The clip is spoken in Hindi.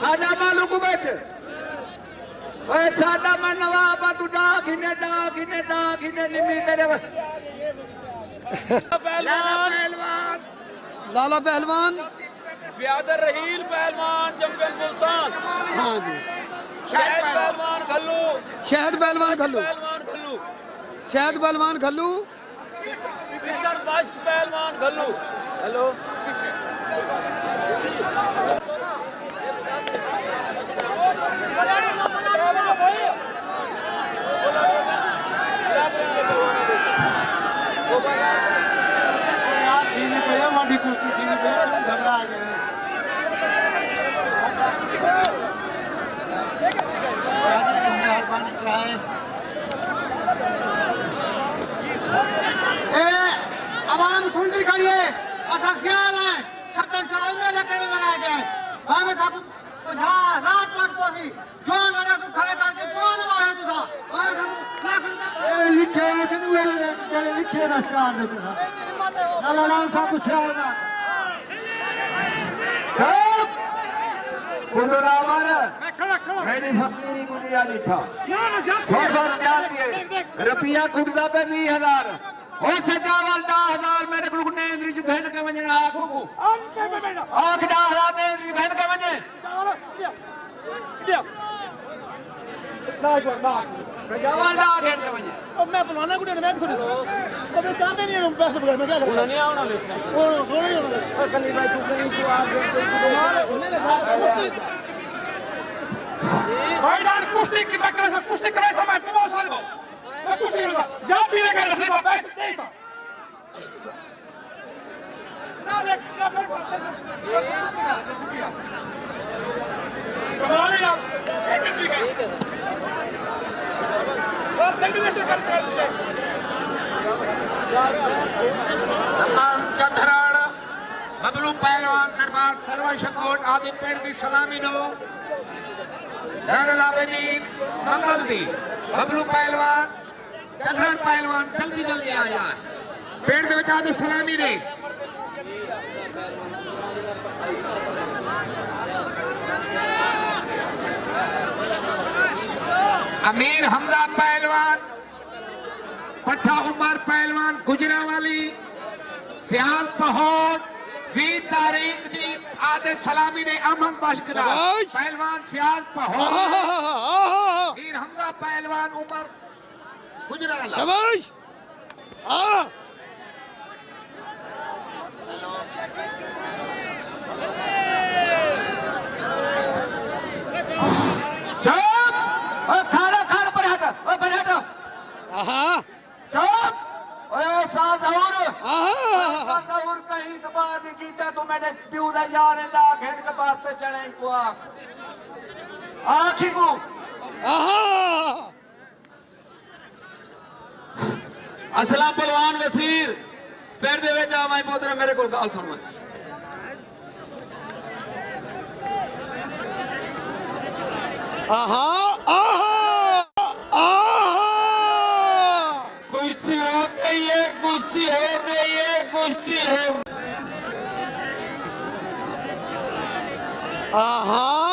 साडा मालूम बैठ ओए साडा मैं नवाब तू डाकिने निमी तेरे लाला पहलवान ब्यादर रहील पहलवान चंपियन सुल्तान। हाँ जी शहद पहलवान खल्लू शहद पहलवान खल्लू शहद पहलवान खल्लू फिशर मश्क पहलवान खल्लू। हेलो आवाम सुनती करिए ऐसा ख्याल है छप्पन साल में लेकर बनाया जाए हमें सब रात रात को ही जो लड़ा तू खड़े करके जो नवाया तू था लिखे लिखे ना स्टार देते था लाला साहब कुछ आएगा मेरी फकीरी गुड़िया लिखा रुपया खुदा पे 20,000 और सजावल 10,000 मेरे को नेंद्री जो धन के वजन आँख 10,000 नेंद्री धन के वजन सजावल 10 धन के वजन अब मैं बुलाना कुछ नहीं मैं थोड़ी अब मैं चाहते नहीं हूं पैसे बगैर मैं क्या करूं नहीं आना लेते वो नहीं होना कली भाई तू कहीं तू आ भाई यार कुश्ती की टक्कर से कुश्ती करे समय पे बहुत साल मैं कुश्ती करूंगा जब भी लेकर रखने का पैसे नहीं था ना देख ना फिर कमाल यार ठीक है सर दंड कर दीजिए चंद्राण बबलू पहलवान दरबार सर्वशकोट आदि पेड़ की सलामी लो आबेदीन मंगल दी बबलू पहलवान चंद्राण पहलवान जल्दी जल्दी आ यार पेड़ के बचा दे सलामी ने अमीर हमजा पहलवान पट्टा उमर पहलवान गुजरावाली फियाल पहोड़ 20 तारीख दी आदे सलामी ने अमन बशकरा पहलवान फियाल पहोड़ वीर हमजा पहलवान उमर गुजरावाला शाबाश चुप कहीं दबा नहीं कीता तू मैंने प्यू दा यार ला घेड़ के वास्ते चढ़े को आखी को असला पहलवान वसीर पैर दे विच आ मैं पोतरा मेरे को गल सुन आहा कुश्ती हो रही है कुश्ती हो रही है कुश्ती हो आहा